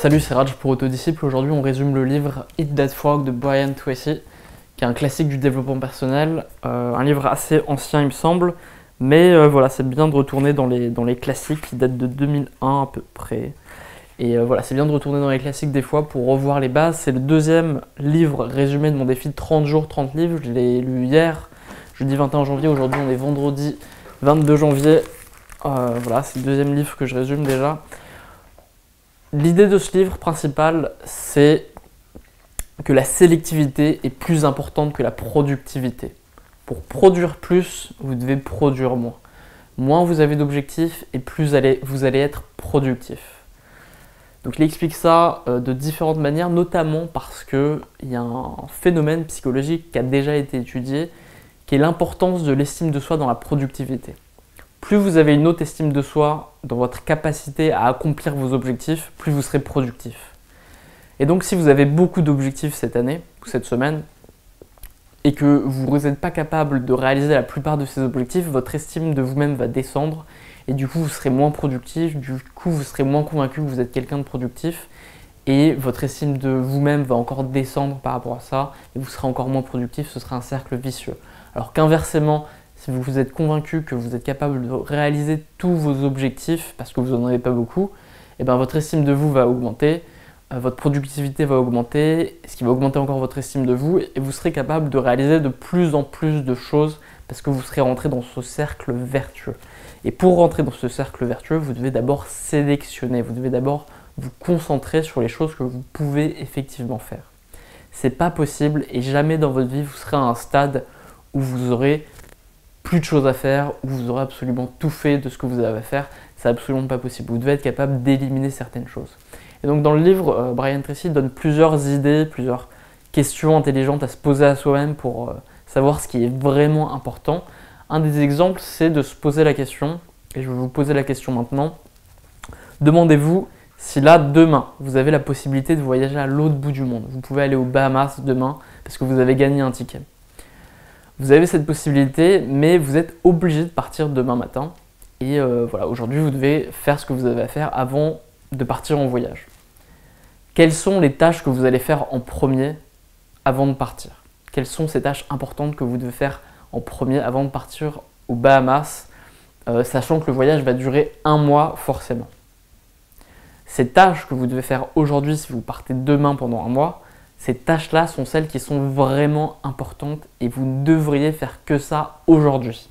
Salut, c'est Raj pour Autodisciple. Aujourd'hui, on résume le livre Eat That Frog de Brian Tracy, qui est un classique du développement personnel, un livre assez ancien, il me semble, mais voilà, c'est bien de retourner dans les classiques qui datent de 2001 à peu près. Et voilà, c'est bien de retourner dans les classiques des fois pour revoir les bases. C'est le deuxième livre résumé de mon défi de 30 jours, 30 livres. Je l'ai lu hier, jeudi 21 janvier. Aujourd'hui, on est vendredi 22 janvier. Voilà, c'est le deuxième livre que je résume déjà. L'idée de ce livre principal, c'est que la sélectivité est plus importante que la productivité. Pour produire plus, vous devez produire moins. Moins vous avez d'objectifs et plus vous allez être productif. Donc il explique ça de différentes manières, notamment parce qu'il y a un phénomène psychologique qui a déjà été étudié, qui est l'importance de l'estime de soi dans la productivité. Plus vous avez une haute estime de soi dans votre capacité à accomplir vos objectifs, plus vous serez productif. Et donc si vous avez beaucoup d'objectifs cette année ou cette semaine et que vous n'êtes pas capable de réaliser la plupart de ces objectifs, votre estime de vous-même va descendre et du coup vous serez moins productif, du coup vous serez moins convaincu que vous êtes quelqu'un de productif et votre estime de vous-même va encore descendre par rapport à ça et vous serez encore moins productif, ce sera un cercle vicieux. Alors qu'inversement, si vous êtes convaincu que vous êtes capable de réaliser tous vos objectifs parce que vous n'en avez pas beaucoup, et bien votre estime de vous va augmenter, votre productivité va augmenter, ce qui va augmenter encore votre estime de vous et vous serez capable de réaliser de plus en plus de choses parce que vous serez rentré dans ce cercle vertueux. Et pour rentrer dans ce cercle vertueux, vous devez d'abord sélectionner, vous devez d'abord vous concentrer sur les choses que vous pouvez effectivement faire. C'est pas possible et jamais dans votre vie vous serez à un stade où vous aurez plus de choses à faire, où vous aurez absolument tout fait de ce que vous avez à faire, c'est absolument pas possible. Vous devez être capable d'éliminer certaines choses. Et donc dans le livre, Brian Tracy donne plusieurs idées, plusieurs questions intelligentes à se poser à soi-même pour savoir ce qui est vraiment important. Un des exemples, c'est de se poser la question, et je vais vous poser la question maintenant. Demandez-vous si là, demain, vous avez la possibilité de voyager à l'autre bout du monde. Vous pouvez aller aux Bahamas demain parce que vous avez gagné un ticket. Vous avez cette possibilité, mais vous êtes obligé de partir demain matin. Et voilà, aujourd'hui, vous devez faire ce que vous avez à faire avant de partir en voyage. Quelles sont les tâches que vous allez faire en premier avant de partir? Quelles sont ces tâches importantes que vous devez faire en premier avant de partir aux Bahamas, sachant que le voyage va durer 1 mois forcément? Ces tâches que vous devez faire aujourd'hui si vous partez demain pendant 1 mois, ces tâches-là sont celles qui sont vraiment importantes et vous ne devriez faire que ça aujourd'hui,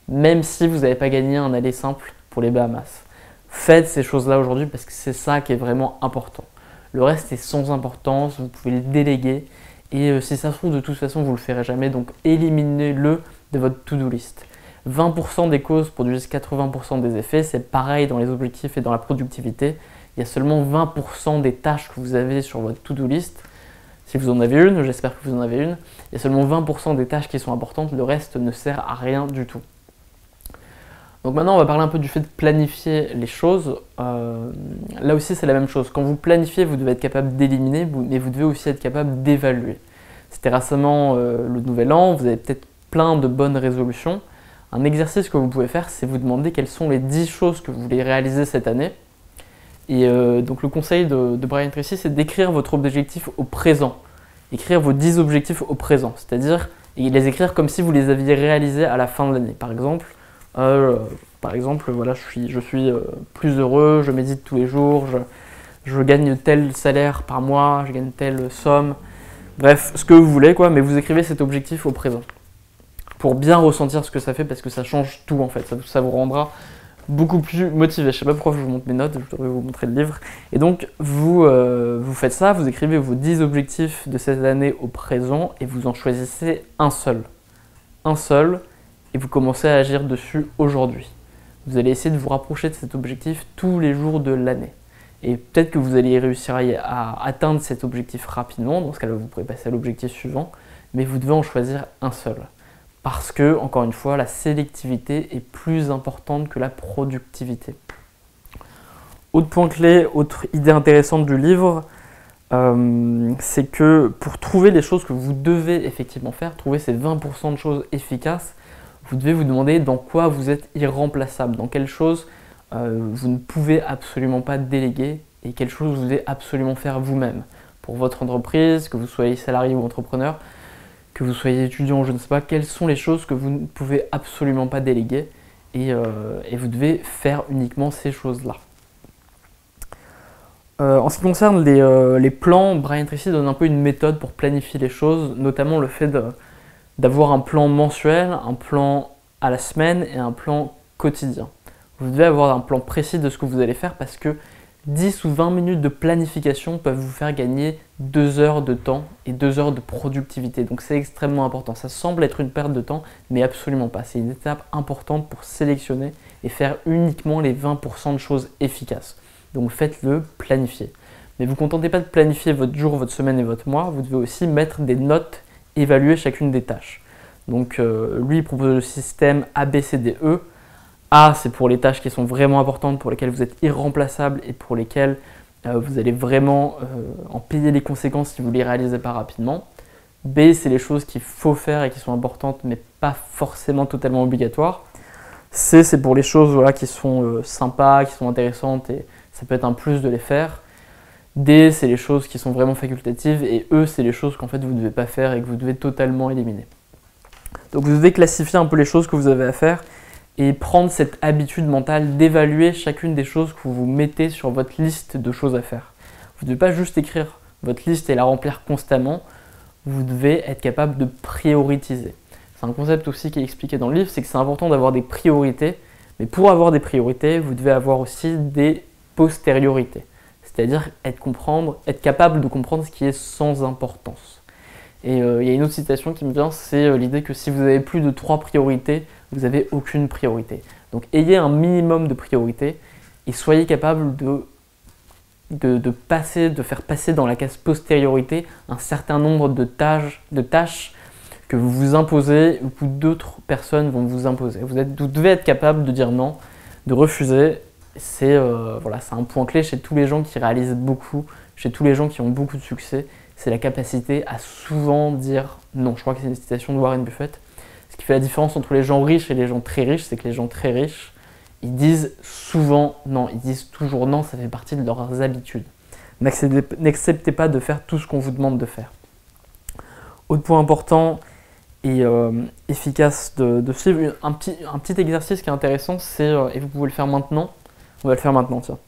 même si vous n'avez pas gagné un aller simple pour les Bahamas. Faites ces choses-là aujourd'hui parce que c'est ça qui est vraiment important. Le reste est sans importance, vous pouvez le déléguer et si ça se trouve de toute façon vous ne le ferez jamais, donc éliminez-le de votre to-do list. 20% des causes produisent 80% des effets, c'est pareil dans les objectifs et dans la productivité. Il y a seulement 20% des tâches que vous avez sur votre to-do list. Si vous en avez une, j'espère que vous en avez une, il y a seulement 20% des tâches qui sont importantes, le reste ne sert à rien du tout. Donc maintenant on va parler un peu du fait de planifier les choses. Là aussi c'est la même chose, quand vous planifiez vous devez être capable d'éliminer, mais vous devez aussi être capable d'évaluer. C'était récemment le nouvel an, vous avez peut-être plein de bonnes résolutions. Un exercice que vous pouvez faire, c'est vous demander quelles sont les 10 choses que vous voulez réaliser cette année. Et donc le conseil de Brian Tracy, c'est d'écrire votre objectif au présent. Écrire vos 10 objectifs au présent, c'est-à-dire les écrire comme si vous les aviez réalisés à la fin de l'année. Par exemple, voilà, je suis plus heureux, je médite tous les jours, je gagne tel salaire par mois, je gagne telle somme. Bref, ce que vous voulez, quoi, mais vous écrivez cet objectif au présent. Pour bien ressentir ce que ça fait, parce que ça change tout en fait, ça vous rendra beaucoup plus motivé. Je sais pas pourquoi je vous montre mes notes, je devrais vous montrer le livre. Et donc vous faites ça, vous écrivez vos 10 objectifs de cette année au présent et vous en choisissez un seul. Un seul, et vous commencez à agir dessus aujourd'hui. Vous allez essayer de vous rapprocher de cet objectif tous les jours de l'année. Et peut-être que vous allez réussir à atteindre cet objectif rapidement, dans ce cas-là vous pourrez passer à l'objectif suivant, mais vous devez en choisir un seul. Parce que, encore une fois, la sélectivité est plus importante que la productivité. Autre point clé, autre idée intéressante du livre, c'est que pour trouver les choses que vous devez effectivement faire, trouver ces 20% de choses efficaces, vous devez vous demander dans quoi vous êtes irremplaçable, dans quelle chose vous ne pouvez absolument pas déléguer et quelque chose que vous devez absolument faire vous-même. Pour votre entreprise, que vous soyez salarié ou entrepreneur, que vous soyez étudiant ou je ne sais pas, quelles sont les choses que vous ne pouvez absolument pas déléguer et vous devez faire uniquement ces choses-là. En ce qui concerne les plans, Brian Tracy donne un peu une méthode pour planifier les choses, notamment le fait d'avoir un plan mensuel, un plan à la semaine et un plan quotidien. Vous devez avoir un plan précis de ce que vous allez faire parce que 10 ou 20 minutes de planification peuvent vous faire gagner 2 heures de temps et 2 heures de productivité. Donc c'est extrêmement important. Ça semble être une perte de temps, mais absolument pas. C'est une étape importante pour sélectionner et faire uniquement les 20% de choses efficaces. Donc faites-le, planifier. Mais vous ne vous contentez pas de planifier votre jour, votre semaine et votre mois, vous devez aussi mettre des notes, évaluer chacune des tâches. Donc lui, il propose le système ABCDE. A, c'est pour les tâches qui sont vraiment importantes, pour lesquelles vous êtes irremplaçable et pour lesquelles vous allez vraiment en payer les conséquences si vous ne les réalisez pas rapidement. B, c'est les choses qu'il faut faire et qui sont importantes, mais pas forcément totalement obligatoires. C, c'est pour les choses voilà, qui sont sympas, qui sont intéressantes et ça peut être un plus de les faire. D, c'est les choses qui sont vraiment facultatives et E, c'est les choses qu'en fait vous ne devez pas faire et que vous devez totalement éliminer. Donc vous devez classifier un peu les choses que vous avez à faire et prendre cette habitude mentale d'évaluer chacune des choses que vous mettez sur votre liste de choses à faire. Vous ne devez pas juste écrire votre liste et la remplir constamment, vous devez être capable de prioriser. C'est un concept aussi qui est expliqué dans le livre, c'est que c'est important d'avoir des priorités, mais pour avoir des priorités, vous devez avoir aussi des postériorités, c'est-à-dire être capable de comprendre ce qui est sans importance. Et il y a une autre citation qui me vient, c'est l'idée que si vous avez plus de 3 priorités, vous n'avez aucune priorité. Donc ayez un minimum de priorités et soyez capable de faire passer dans la case postériorité un certain nombre de tâches que vous vous imposez ou que d'autres personnes vont vous imposer. Vous devez être capable de dire non, de refuser. C'est un point clé chez tous les gens qui réalisent beaucoup, chez tous les gens qui ont beaucoup de succès. C'est la capacité à souvent dire non. Je crois que c'est une citation de Warren Buffett. Ce qui fait la différence entre les gens riches et les gens très riches, c'est que les gens très riches, ils disent souvent non, ils disent toujours non, ça fait partie de leurs habitudes. N'acceptez pas de faire tout ce qu'on vous demande de faire. Autre point important et efficace de suivre, un petit exercice qui est intéressant, c'est, et vous pouvez le faire maintenant, on va le faire maintenant, tiens.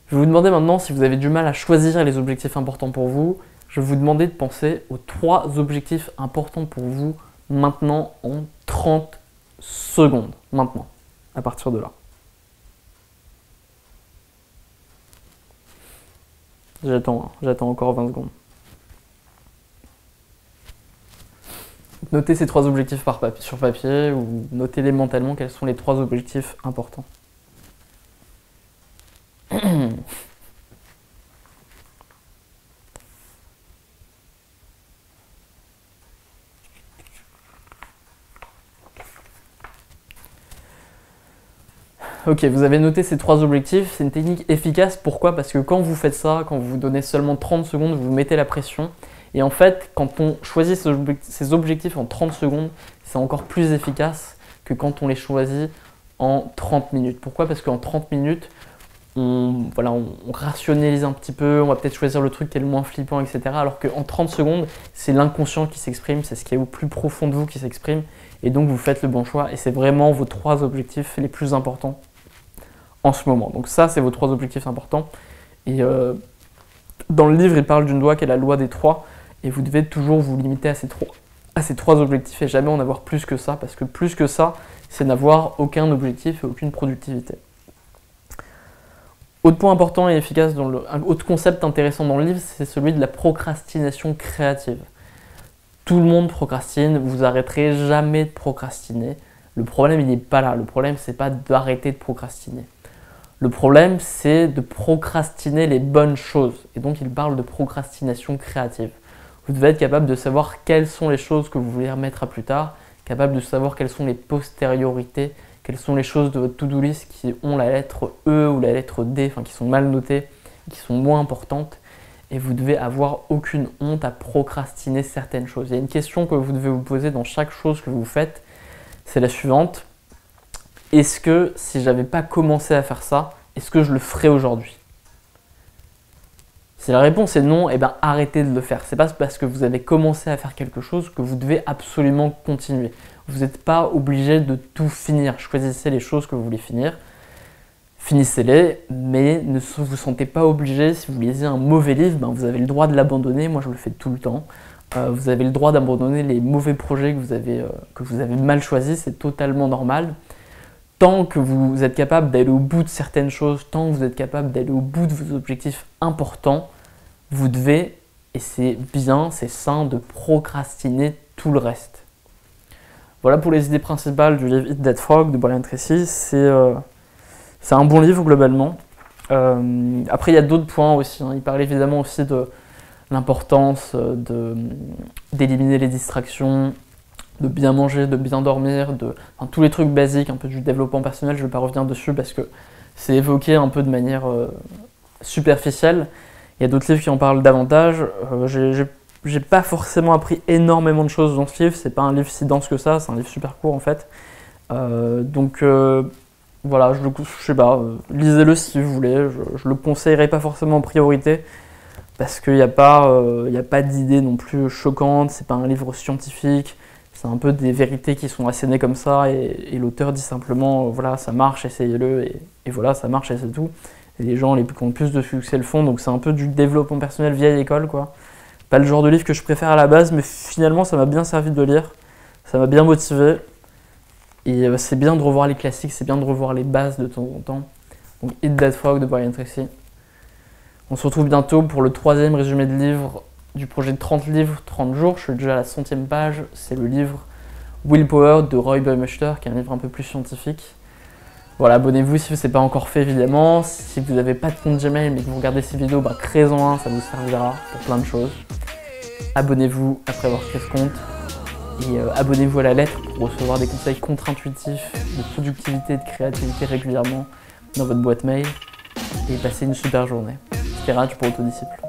Je vais vous demander maintenant si vous avez du mal à choisir les objectifs importants pour vous, je vais vous demander de penser aux 3 objectifs importants pour vous maintenant en 30 secondes. Maintenant, à partir de là. J'attends encore 20 secondes. Notez ces 3 objectifs sur papier ou notez-les mentalement quels sont les 3 objectifs importants. Ok, vous avez noté ces 3 objectifs, c'est une technique efficace. Pourquoi? Parce que quand vous faites ça, quand vous vous donnez seulement 30 secondes, vous mettez la pression. Et en fait, quand on choisit ces objectifs en 30 secondes, c'est encore plus efficace que quand on les choisit en 30 minutes. Pourquoi? Parce qu'en 30 minutes, on rationalise un petit peu, on va peut-être choisir le truc qui est le moins flippant, etc. Alors qu'en 30 secondes, c'est l'inconscient qui s'exprime, c'est ce qui est au plus profond de vous qui s'exprime. Et donc, vous faites le bon choix. Et c'est vraiment vos 3 objectifs les plus importants en ce moment. Donc ça, c'est vos 3 objectifs importants. Et dans le livre, il parle d'une loi qui est la loi des 3. Et vous devez toujours vous limiter à ces 3 objectifs et jamais en avoir plus que ça. Parce que plus que ça, c'est n'avoir aucun objectif et aucune productivité. Autre point important et efficace, un autre concept intéressant dans le livre, c'est celui de la procrastination créative. Tout le monde procrastine, vous arrêterez jamais de procrastiner. Le problème, il n'est pas là. Le problème, c'est pas d'arrêter de procrastiner. Le problème, c'est de procrastiner les bonnes choses. Et donc, il parle de procrastination créative. Vous devez être capable de savoir quelles sont les choses que vous voulez remettre à plus tard, capable de savoir quelles sont les postériorités, quelles sont les choses de votre to-do list qui ont la lettre E ou la lettre D, qui sont mal notées, qui sont moins importantes. Et vous devez avoir aucune honte à procrastiner certaines choses. Il y a une question que vous devez vous poser dans chaque chose que vous faites, c'est la suivante. Est-ce que si j'avais pas commencé à faire ça, est-ce que je le ferais aujourd'hui? Si la réponse est non, eh ben arrêtez de le faire. C'est pas parce que vous avez commencé à faire quelque chose que vous devez absolument continuer. Vous n'êtes pas obligé de tout finir. Choisissez les choses que vous voulez finir. Finissez-les, mais ne vous sentez pas obligé. Si vous lisez un mauvais livre, ben vous avez le droit de l'abandonner. Moi, je le fais tout le temps. Vous avez le droit d'abandonner les mauvais projets que vous avez mal choisis. C'est totalement normal. Tant que vous êtes capable d'aller au bout de certaines choses, tant que vous êtes capable d'aller au bout de vos objectifs importants, vous devez, et c'est bien, c'est sain, de procrastiner tout le reste. Voilà pour les idées principales du livre Eat That Frog de Brian Tracy. C'est un bon livre globalement. Après, il y a d'autres points aussi. Il parle évidemment aussi de l'importance d'éliminer les distractions, de bien manger, de bien dormir, tous les trucs basiques, un peu du développement personnel. Je ne vais pas revenir dessus parce que c'est évoqué un peu de manière superficielle. Il y a d'autres livres qui en parlent davantage. J'ai pas forcément appris énormément de choses dans ce livre. C'est pas un livre si dense que ça, c'est un livre super court en fait. Voilà, je sais pas, lisez-le si vous voulez. Je le conseillerais pas forcément en priorité parce qu'il n'y a pas d'idées non plus choquantes. C'est pas un livre scientifique. C'est un peu des vérités qui sont assénées comme ça et l'auteur dit simplement voilà, ça marche, essayez-le et voilà, ça marche et c'est tout. Et les gens qui ont le plus de succès le font, donc c'est un peu du développement personnel vieille école quoi. Pas le genre de livre que je préfère à la base, mais finalement ça m'a bien servi de lire, ça m'a bien motivé. Et c'est bien de revoir les classiques, c'est bien de revoir les bases de temps en temps. Donc Eat That Frog de Brian Tracy. On se retrouve bientôt pour le 3e résumé de livre du projet de 30 livres, 30 jours. Je suis déjà à la 100e page. C'est le livre Willpower de Roy Baumeister, qui est un livre un peu plus scientifique. Voilà, abonnez-vous si ce n'est pas encore fait évidemment. Si vous n'avez pas de compte Gmail mais que vous regardez ces vidéos, créez-en un, ça vous servira pour plein de choses. Abonnez-vous après avoir créé ce compte. Et abonnez-vous à la lettre pour recevoir des conseils contre-intuitifs de productivité et de créativité régulièrement dans votre boîte mail. Et passez une super journée. Spirage pour Autodisciple.